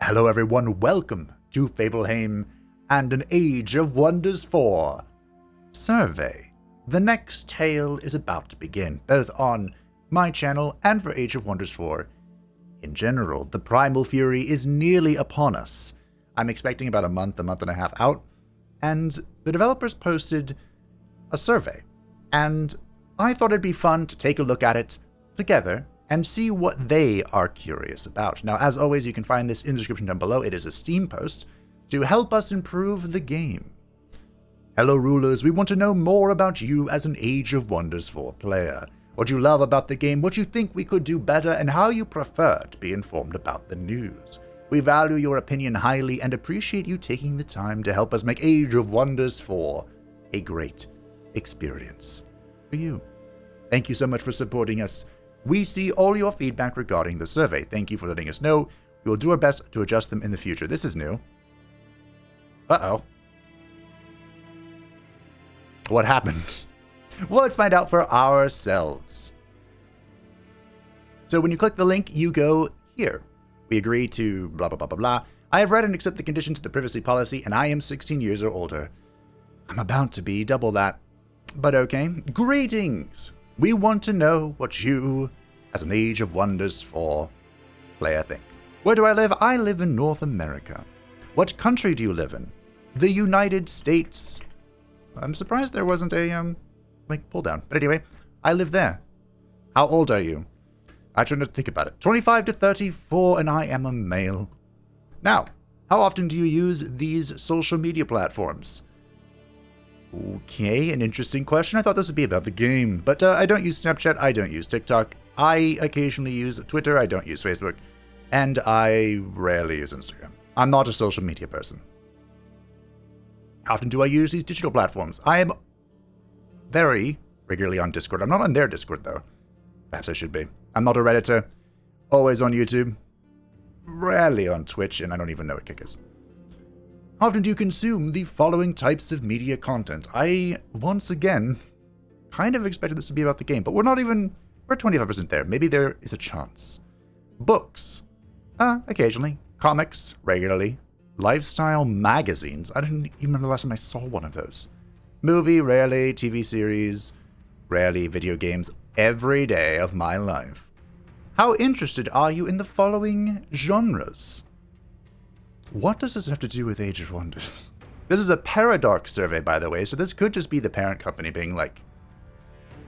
Hello everyone, welcome to Fableheim and an Age of Wonders 4 survey. The next tale is about to begin, both on my channel and for Age of Wonders 4. In general, the Primal Fury is nearly upon us. I'm expecting about a month and a half out, and the developers posted a survey, and I thought it'd be fun to take a look at it together and see what they are curious about. Now, as always, you can find this in the description down below. It is a Steam post to help us improve the game. Hello, rulers. We want to know more about you as an Age of Wonders 4 player. What you love about the game, what you think we could do better, and how you prefer to be informed about the news. We value your opinion highly and appreciate you taking the time to help us make Age of Wonders 4 a great experience for you. Thank you so much for supporting us. We see all your feedback regarding the survey. Thank you for letting us know. We will do our best to adjust them in the future. This is new. Uh-oh. What happened? Well, let's find out for ourselves. So when you click the link, you go here. We agree to blah, blah, blah, blah, blah. I have read and accept the conditions of the privacy policy, and I am 16 years or older. I'm about to be double that. But okay. Greetings! We want to know what you, as an Age of Wonders 4 player, think. Where do I live? I live in North America. What country do you live in? The United States. I'm surprised there wasn't a, pull down. But anyway, I live there. How old are you? I try not to think about it. 25 to 34, and I am a male. Now, how often do you use these social media platforms? Okay, an interesting question. I thought this would be about the game, but I don't use Snapchat, I don't use TikTok, I occasionally use Twitter, I don't use Facebook, and I rarely use Instagram. I'm not a social media person. How often do I use these digital platforms? I am very regularly on Discord. I'm not on their Discord, though. Perhaps I should be. I'm not a Redditor, always on YouTube, rarely on Twitch, and I don't even know what Kick is. How often do you consume the following types of media content? I, once again, kind of expected this to be about the game, but we're 25% there. Maybe there is a chance. Books. Occasionally. Comics, regularly. Lifestyle magazines. I don't even remember the last time I saw one of those. Movie, rarely. TV series, rarely. Video games, every day of my life. How interested are you in the following genres? What does this have to do with Age of Wonders? This is a Paradox survey, by the way, so this could just be the parent company being like,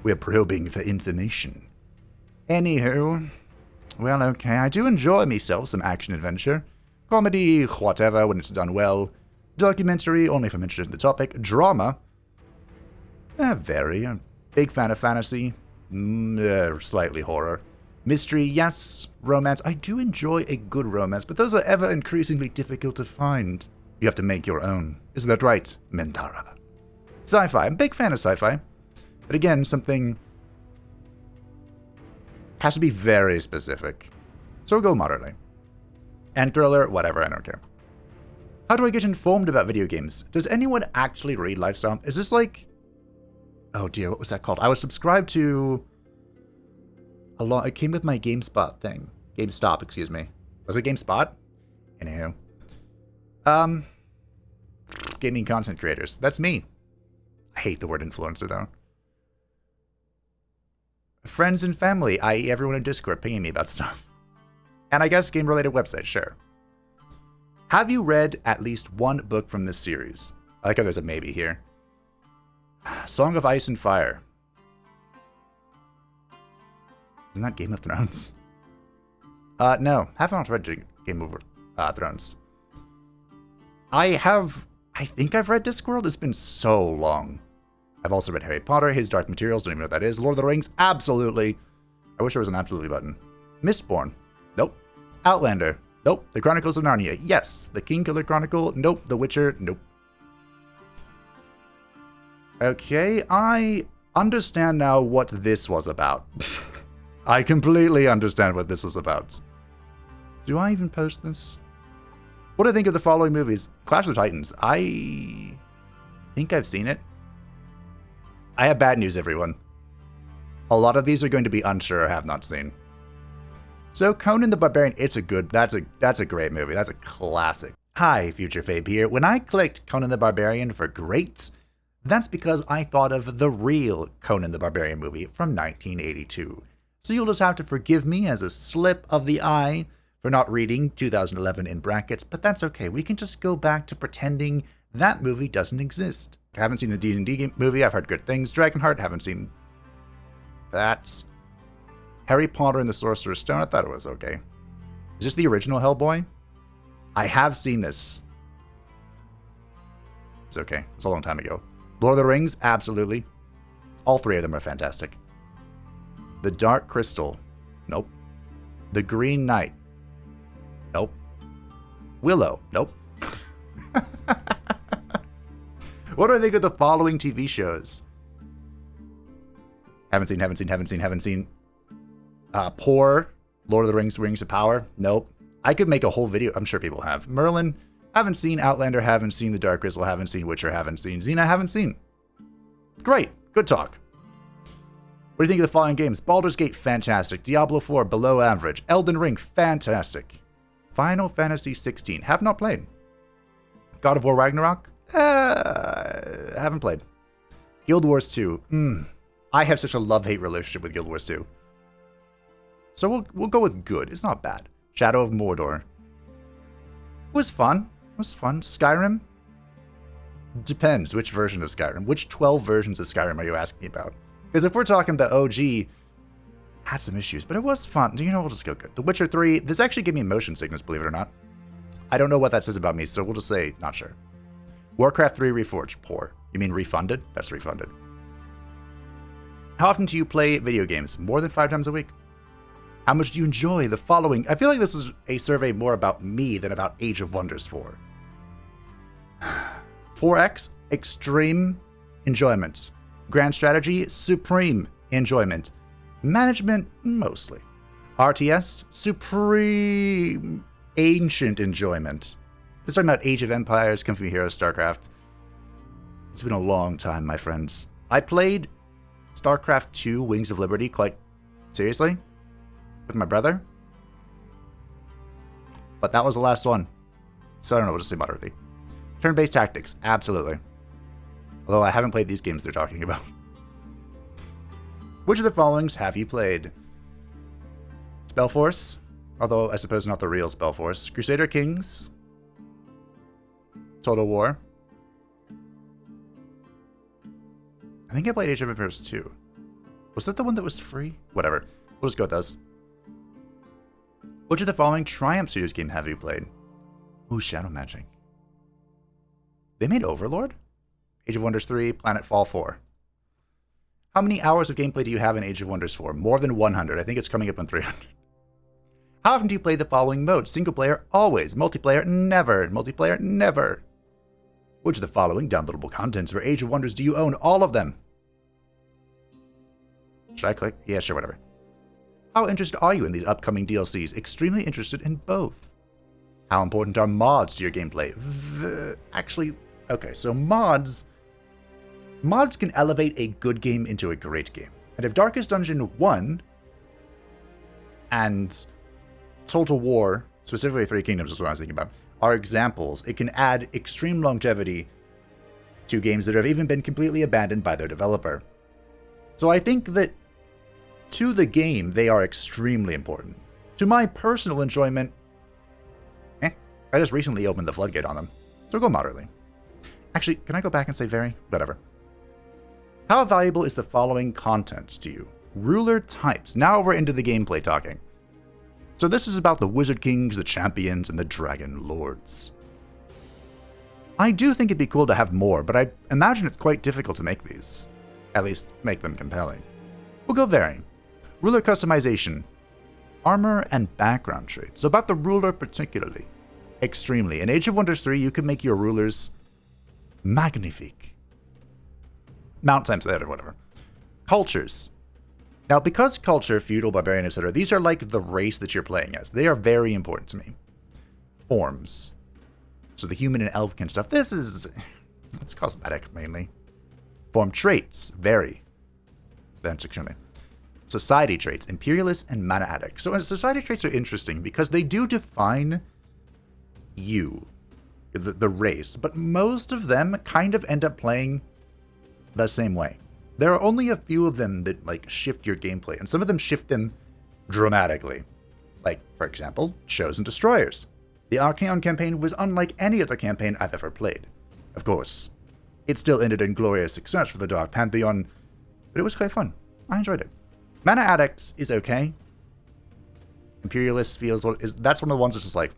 we're probing for information. Anywho, well, okay, I do enjoy myself some action-adventure. Comedy, whatever, when it's done well. Documentary, only if I'm interested in the topic. Drama, very. Big fan of fantasy. Slightly horror. Mystery, yes. Romance. I do enjoy a good romance, but those are ever increasingly difficult to find. You have to make your own. Isn't that right, Mentara? Sci-fi. I'm a big fan of sci-fi. But again, something has to be very specific. So we'll go moderately. And thriller, whatever, I don't care. How do I get informed about video games? Does anyone actually read Lifestyle? Is this like... Oh dear, what was that called? I was subscribed to... It came with my GameSpot thing. GameStop, excuse me. Was it GameSpot? Anywho. Gaming content creators. That's me. I hate the word influencer, though. Friends and family, i.e. everyone in Discord pinging me about stuff. And I guess game-related websites, sure. Have you read at least one book from this series? I like how there's a maybe here. Song of Ice and Fire. Isn't that Game of Thrones? No. Haven't read Game of Thrones. I think I've read Discworld. It's been so long. I've also read Harry Potter, His Dark Materials, don't even know what that is. Lord of the Rings, absolutely. I wish there was an absolutely button. Mistborn, nope. Outlander, nope. The Chronicles of Narnia, yes. The Kingkiller Chronicle, nope. The Witcher, nope. Okay, I understand now what this was about. I completely understand what this was about. Do I even post this? What do I think of the following movies? Clash of the Titans. I think I've seen it. I have bad news, everyone. A lot of these are going to be unsure or have not seen. So Conan the Barbarian, that's a great movie. That's a classic. Hi, Future Fabe here. When I clicked Conan the Barbarian for great, that's because I thought of the real Conan the Barbarian movie from 1982. So you'll just have to forgive me as a slip of the eye for not reading 2011 in brackets, but that's okay. We can just go back to pretending that movie doesn't exist. I haven't seen the D&D movie. I've heard good things. Dragonheart, haven't seen that. Harry Potter and the Sorcerer's Stone, I thought it was okay. Is this the original Hellboy? I have seen this. It's okay. It's a long time ago. Lord of the Rings, absolutely. All three of them are fantastic. The Dark Crystal, nope. The Green Knight, nope. Willow, nope. What do I think of the following TV shows? Haven't seen. Poor, Lord of the Rings, Rings of Power, nope. I could make a whole video, I'm sure people have. Merlin, haven't seen. Outlander, haven't seen. The Dark Crystal, haven't seen. Witcher, haven't seen. Xena, haven't seen. Great, good talk. What do you think of the following games? Baldur's Gate, fantastic. Diablo 4, below average. Elden Ring, fantastic. Final Fantasy 16, have not played. God of War Ragnarok, haven't played. Guild Wars 2, I have such a love-hate relationship with Guild Wars 2. So we'll go with good. It's not bad. Shadow of Mordor. It was fun. Skyrim? Depends which version of Skyrim. Which 12 versions of Skyrim are you asking me about? Because if we're talking the OG, had some issues, but it was fun. You know, we'll just go good. The Witcher 3, this actually gave me motion sickness, believe it or not. I don't know what that says about me, so we'll just say not sure. Warcraft 3 Reforged, poor. You mean refunded? That's refunded. How often do you play video games? More than 5 times a week? How much do you enjoy the following? I feel like this is a survey more about me than about Age of Wonders 4. 4X, extreme enjoyment. Grand strategy, supreme enjoyment. Management, mostly. RTS, supreme ancient enjoyment. This is talking about Age of Empires, Kung Fu Heroes, StarCraft. It's been a long time, my friends. I played StarCraft 2 Wings of Liberty quite seriously with my brother. But that was the last one. So I don't know what to say moderately. Turn-based tactics, absolutely. Although I haven't played these games they're talking about. Which of the followings have you played? Spellforce, although I suppose not the real Spellforce. Crusader Kings. Total War. I think I played Age of Empires 2. Was that the one that was free? Whatever. We'll just go with those. Which of the following Triumph Studios game have you played? Ooh, Shadow Magic. They made Overlord? Age of Wonders 3, Planetfall 4. How many hours of gameplay do you have in Age of Wonders 4? More than 100. I think it's coming up on 300. How often do you play the following modes? Single player, always. Multiplayer, never. Multiplayer, never. Which of the following downloadable contents for Age of Wonders do you own? All of them. Should I click? Yeah, sure, whatever. How interested are you in these upcoming DLCs? Extremely interested in both. How important are mods to your gameplay? Actually, okay, so mods can elevate a good game into a great game. And if Darkest Dungeon 1 and Total War, specifically Three Kingdoms is what I was thinking about, are examples, it can add extreme longevity to games that have even been completely abandoned by their developer. So I think that to the game, they are extremely important. To my personal enjoyment, I just recently opened the floodgate on them, so go moderately. Actually, can I go back and say very? Whatever. How valuable is the following content to you? Ruler types. Now we're into the gameplay talking. So this is about the Wizard Kings, the Champions, and the Dragon Lords. I do think it'd be cool to have more, but I imagine it's quite difficult to make these. At least, make them compelling. We'll go varying. Ruler customization. Armor and background traits. So about the ruler particularly. Extremely. In Age of Wonders 3, you can make your rulers magnifique. Mount times that or whatever. Cultures. Now, because culture, feudal, barbarian, etc., these are like the race that you're playing as. They are very important to me. Forms. So the human and elf kind of stuff. It's cosmetic, mainly. Form traits. Vary. That's extremely. society traits, imperialists and mana addicts. So society traits are interesting because they do define you, the race, but most of them kind of end up playing the same way. There are only a few of them that like shift your gameplay, and some of them shift them dramatically. Like, for example, Chosen Destroyers. The Archaon campaign was unlike any other campaign I've ever played. Of course, it still ended in glorious success for the Dark Pantheon, but it was quite fun. I enjoyed it. Mana Addicts is okay. Imperialist feels that's one of the ones that's just like,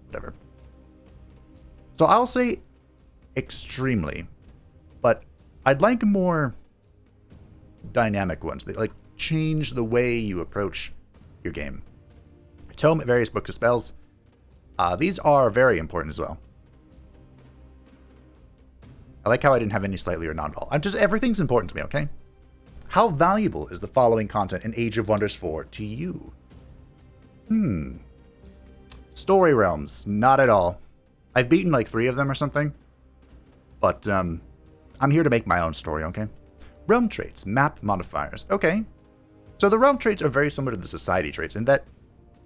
whatever. So I'll say extremely, but I'd like more dynamic ones that like change the way you approach your game. Tome, various books of spells. These are very important as well. I like how I didn't have any slightly or not at all. Everything's important to me, okay? How valuable is the following content in Age of Wonders 4 to you? Story realms, not at all. I've beaten like 3 of them or something. But, I'm here to make my own story, okay? Realm traits, map modifiers. Okay. So the realm traits are very similar to the society traits in that,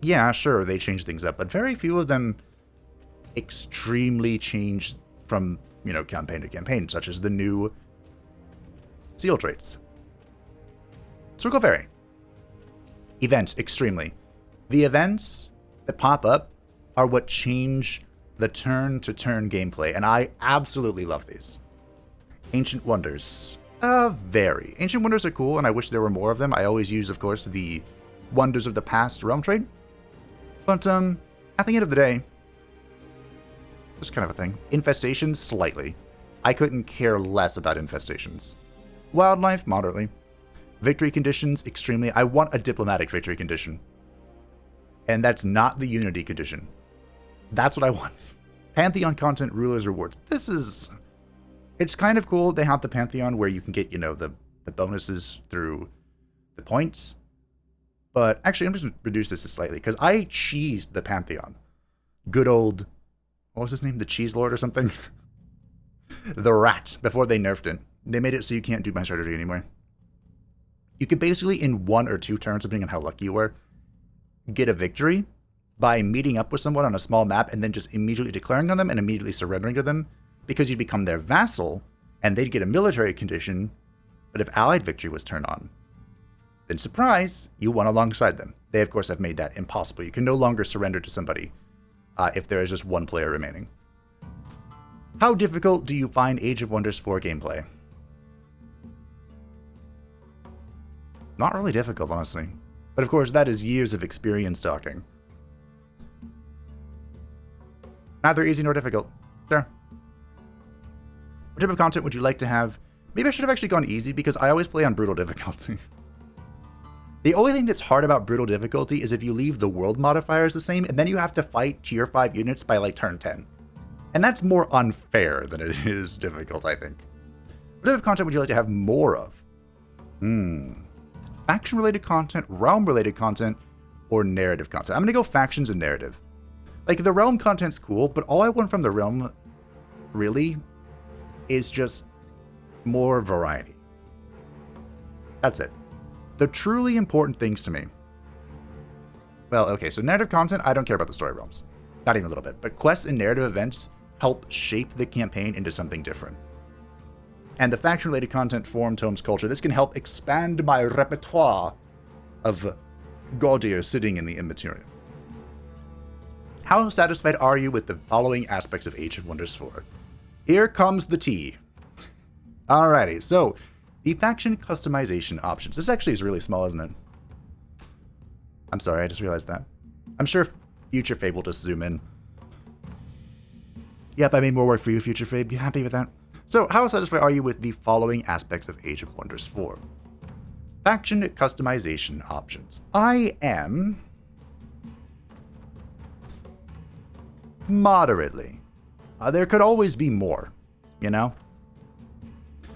yeah, sure, they change things up, but very few of them extremely change from, campaign to campaign, such as the new seal traits. Circle Fairy. Events, extremely. The events that pop up are what change the turn-to-turn gameplay, and I absolutely love these. Ancient Wonders. Very. Ancient Wonders are cool, and I wish there were more of them. I always use, of course, the Wonders of the Past realm trade. But, at the end of the day, just kind of a thing. Infestations, slightly. I couldn't care less about infestations. Wildlife, moderately. Victory conditions, extremely. I want a diplomatic victory condition. And that's not the Unity condition. That's what I want. Pantheon content, rulers, rewards. It's kind of cool. They have the Pantheon where you can get, the bonuses through the points. But actually, I'm just going to reduce this slightly because I cheesed the Pantheon. Good old, what was his name? The Cheese Lord or something? The Rat, before they nerfed it. They made it so you can't do my strategy anymore. You could basically, in 1 or 2 turns, depending on how lucky you were, get a victory by meeting up with someone on a small map and then just immediately declaring on them and immediately surrendering to them because you'd become their vassal and they'd get a military condition, but if allied victory was turned on, then surprise, you won alongside them. They, of course, have made that impossible. You can no longer surrender to somebody if there is just one player remaining. How difficult do you find Age of Wonders 4 gameplay? Not really difficult, honestly. But of course, that is years of experience talking. Neither easy nor difficult. Sure. What type of content would you like to have? Maybe I should have actually gone easy because I always play on brutal difficulty. The only thing that's hard about brutal difficulty is if you leave the world modifiers the same and then you have to fight tier 5 units by like turn 10. And that's more unfair than it is difficult, I think. What type of content would you like to have more of? Faction-related content, realm-related content, or narrative content? I'm going to go factions and narrative. Like, the realm content's cool, but all I want from the realm, really, is just more variety. That's it. The truly important things to me. Well, okay, so narrative content, I don't care about the story realms. Not even a little bit. But quests and narrative events help shape the campaign into something different. And the faction-related content, forum, tomes, culture, this can help expand my repertoire of Gaudier sitting in the immaterial. How satisfied are you with the following aspects of Age of Wonders 4? Here comes the tea. Alrighty, so the faction customization options. This actually is really small, isn't it? I'm sorry, I just realized that. I'm sure Future Fabe will just zoom in. Yep, I made more work for you, Future Fabe. You happy with that? So, how satisfied are you with the following aspects of Age of Wonders 4? Faction customization options. I am moderately. There could always be more, you know?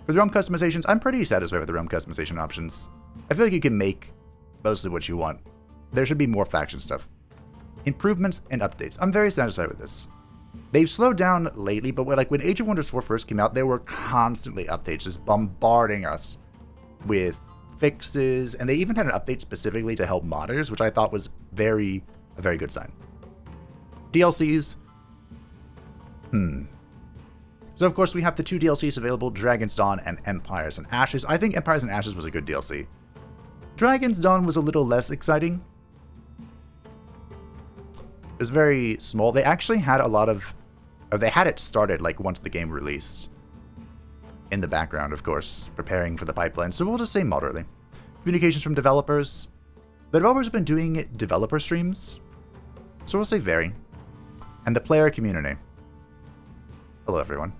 For the realm customizations, I'm pretty satisfied with the realm customization options. I feel like you can make mostly what you want. There should be more faction stuff. Improvements and updates. I'm very satisfied with this. They've slowed down lately, but when Age of Wonders 4 first came out, there were constantly updates just bombarding us with fixes, and they even had an update specifically to help modders, which I thought was a very good sign. DLCs. So, of course, we have the 2 DLCs available, Dragon's Dawn and Empires and Ashes. I think Empires and Ashes was a good DLC. Dragon's Dawn was a little less exciting. It was very small. They actually had they had it started, like, once the game released. In the background, of course, preparing for the pipeline. So we'll just say moderately. Communications from developers. The developers have been doing developer streams. So we'll say very. And the player community. Hello, everyone.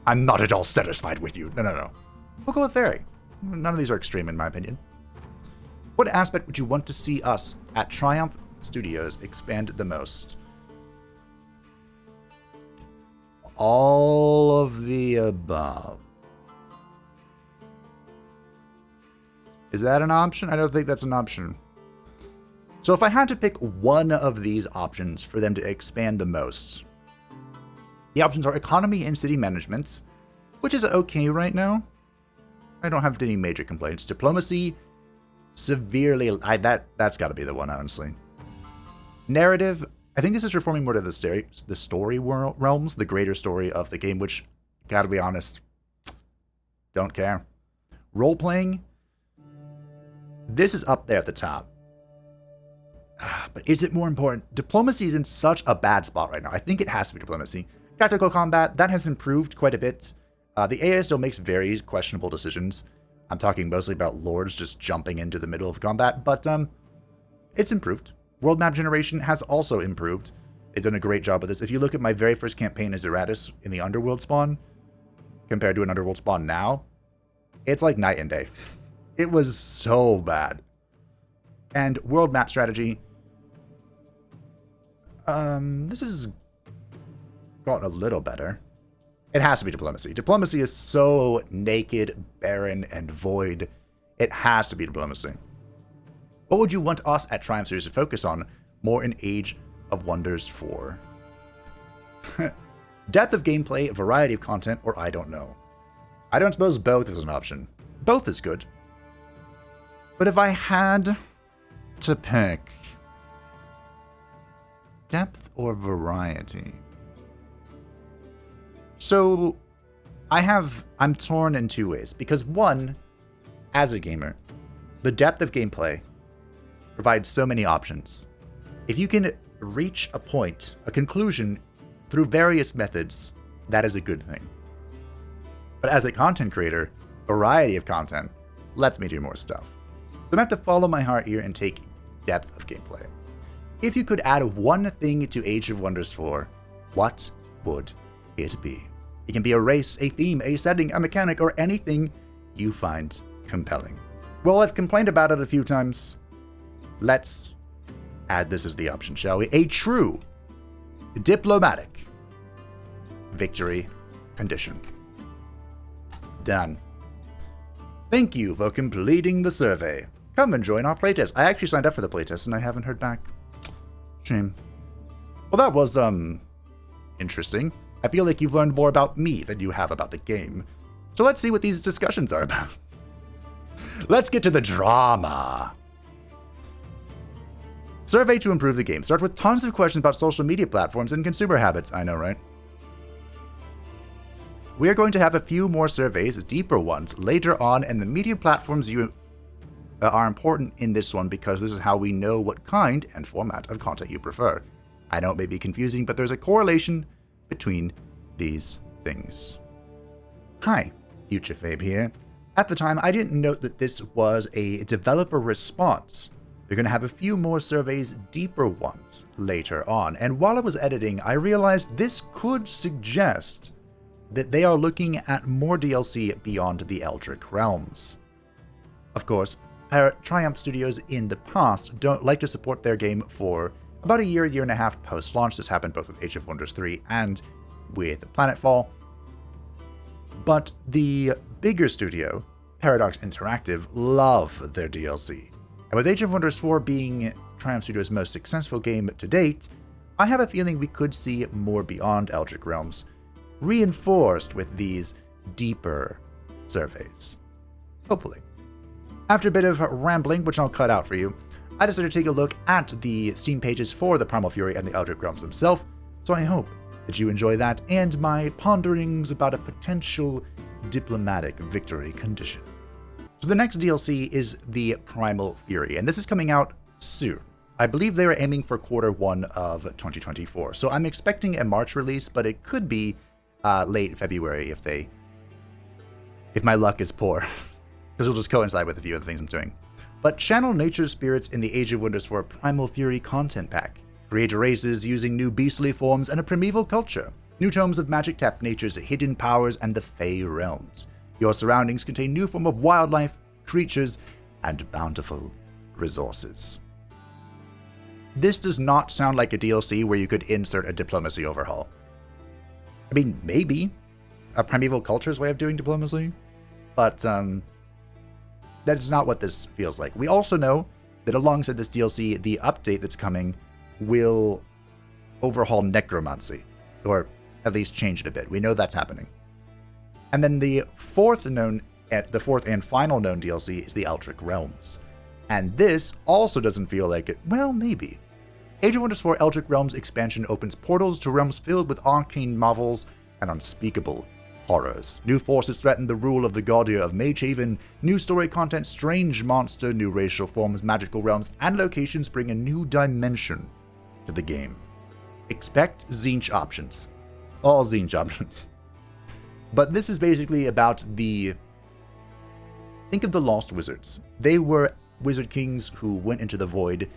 I'm not at all satisfied with you. No. We'll go with very. None of these are extreme, in my opinion. What aspect would you want to see us at Triumph Studios expand the most? All of the above. Is that an option? I don't think that's an option. So if I had to pick one of these options for them to expand the most, the options are economy and city management, which is okay right now. I don't have any major complaints. Diplomacy, severely... That's got to be the one, honestly. Narrative, I think this is reforming more to the story realms, the greater story of the game, which, gotta be honest, don't care. Role-playing, this is up there at the top. But is it more important? Diplomacy is in such a bad spot right now. I think it has to be diplomacy. Tactical combat, that has improved quite a bit. The AI still makes very questionable decisions. I'm talking mostly about lords just jumping into the middle of combat, but it's improved. World map generation has also improved. They've done a great job with this. If you look at my very first campaign as Zeratus in the Underworld spawn, compared to an Underworld spawn now, it's like night and day. It was so bad. And world map strategy, this has gotten a little better. It has to be diplomacy. Diplomacy is so naked, barren, and void. It has to be diplomacy. What would you want us at Triumph Studios to focus on more in Age of Wonders 4? Depth of gameplay, variety of content, or I don't know. I don't suppose both is an option. Both is good. But if I had to pick depth or variety... So, I'm torn in two ways. Because one, as a gamer, the depth of gameplay provides so many options. If you can reach a point, a conclusion, through various methods, that is a good thing. But as a content creator, variety of content lets me do more stuff. So I'm going to have to follow my heart here and take depth of gameplay. If you could add one thing to Age of Wonders 4, what would it be? It can be a race, a theme, a setting, a mechanic, or anything you find compelling. Well, I've complained about it a few times. Let's add this as the option, shall we? A true diplomatic victory condition. Done. Thank you for completing the survey. Come and join our playtest. I actually signed up for the playtest and I haven't heard back. Shame. Well, that was, interesting. I feel like you've learned more about me than you have about the game. So let's see what these discussions are about. Let's get to the drama. Survey to improve the game. Start with tons of questions about social media platforms and consumer habits. I know, right? We are going to have a few more surveys, deeper ones, later on, and the media platforms are important in this one because this is how we know what kind and format of content you prefer. I know it may be confusing, but there's a correlation between these things. Hi, FutureFabe here. At the time, I didn't note that this was a developer response. We're going to have a few more surveys, deeper ones, later on. And while I was editing, I realized this could suggest that they are looking at more DLC beyond the Eldritch Realms. Of course, Triumph Studios in the past don't like to support their game for about a year and a half post-launch. This happened both with Age of Wonders 3 and with Planetfall. But the bigger studio, Paradox Interactive, love their DLC. And with Age of Wonders 4 being Triumph Studios' most successful game to date, I have a feeling we could see more beyond Eldritch Realms, reinforced with these deeper surveys. Hopefully. After a bit of rambling, which I'll cut out for you, I decided to take a look at the Steam pages for the Primal Fury and the Eldritch Realms themselves, so I hope that you enjoy that and my ponderings about a potential diplomatic victory condition. So the next DLC is the Primal Fury, and this is coming out soon. I believe they are aiming for Q1 of 2024, so I'm expecting a March release, but it could be late February if my luck is poor, because it'll just coincide with a few of the things I'm doing. But channel nature's spirits in the Age of Wonders for a Primal Fury content pack. Create races using new beastly forms and a primeval culture. New tomes of magic tap nature's hidden powers and the Fey realms. Your surroundings contain new form of wildlife, creatures, and bountiful resources. This does not sound like a DLC where you could insert a diplomacy overhaul. I mean, maybe a primeval culture's way of doing diplomacy, but that is not what this feels like. We also know that alongside this DLC, the update that's coming will overhaul necromancy, or at least change it a bit. We know that's happening. And then the fourth and final known DLC is the Eldritch Realms. And this also doesn't feel like it. Well, maybe. Age of Wonders 4 Eldritch Realms expansion opens portals to realms filled with arcane marvels and unspeakable horrors. New forces threaten the rule of the Guardia of Magehaven. New story content, strange monster, new racial forms, magical realms, and locations bring a new dimension to the game. Expect Tzeentch options. All Tzeentch options. But this is basically about think of the Lost Wizards. They were wizard kings who went into the void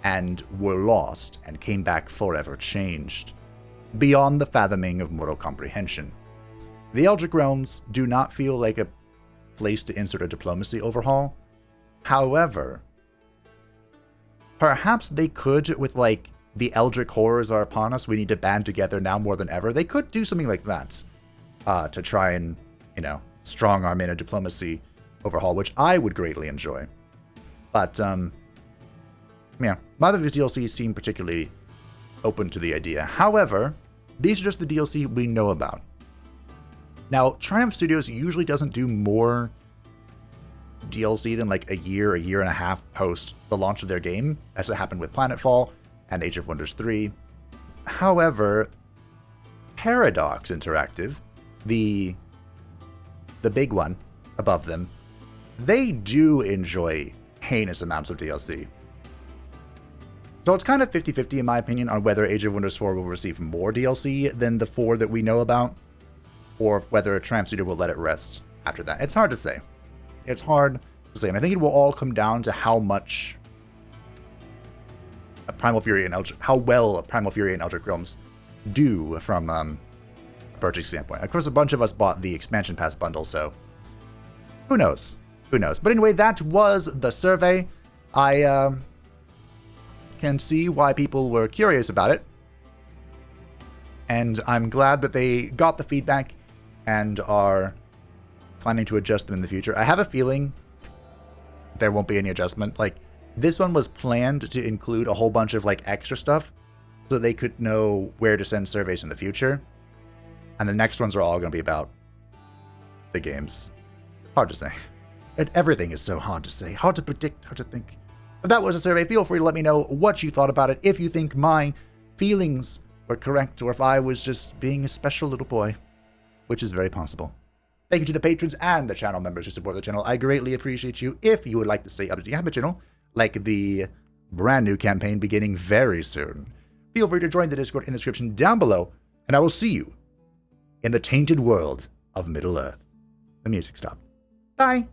and were lost and came back forever changed, beyond the fathoming of mortal comprehension. The Eldritch Realms do not feel like a place to insert a diplomacy overhaul. However, perhaps they could with like, the Eldritch horrors are upon us, we need to band together now more than ever. They could do something like that to try and, strong arm in a diplomacy overhaul, which I would greatly enjoy. But, yeah, neither of these DLCs seem particularly open to the idea. However, these are just the DLC we know about. Now, Triumph Studios usually doesn't do more DLC than like a year and a half post the launch of their game, as it happened with Planetfall and Age of Wonders 3. However, Paradox Interactive, the big one above them, they do enjoy heinous amounts of DLC. So it's kind of 50-50 in my opinion on whether Age of Wonders 4 will receive more DLC than the 4 that we know about, or whether Triumph Studio will let it rest after that. It's hard to say. It's hard to say, and I think it will all come down to how much how well Primal Fury and Eldritch Realms do from a purchase standpoint. Of course, a bunch of us bought the expansion pass bundle, so who knows? Who knows? But anyway, that was the survey. I can see why people were curious about it, and I'm glad that they got the feedback and are planning to adjust them in the future. I have a feeling there won't be any adjustment. Like, this one was planned to include a whole bunch of like extra stuff so they could know where to send surveys in the future. And the next ones are all going to be about the games. Hard to say. Everything is so hard to say, hard to predict, hard to think. But that was a survey. Feel free to let me know what you thought about it, if you think my feelings were correct, or if I was just being a special little boy, which is very possible. Thank you to the patrons and the channel members who support the channel. I greatly appreciate you. If you would like to stay updated on the channel, like the brand new campaign beginning very soon, feel free to join the Discord in the description down below, and I will see you in the tainted world of Middle-earth. The music stopped. Bye!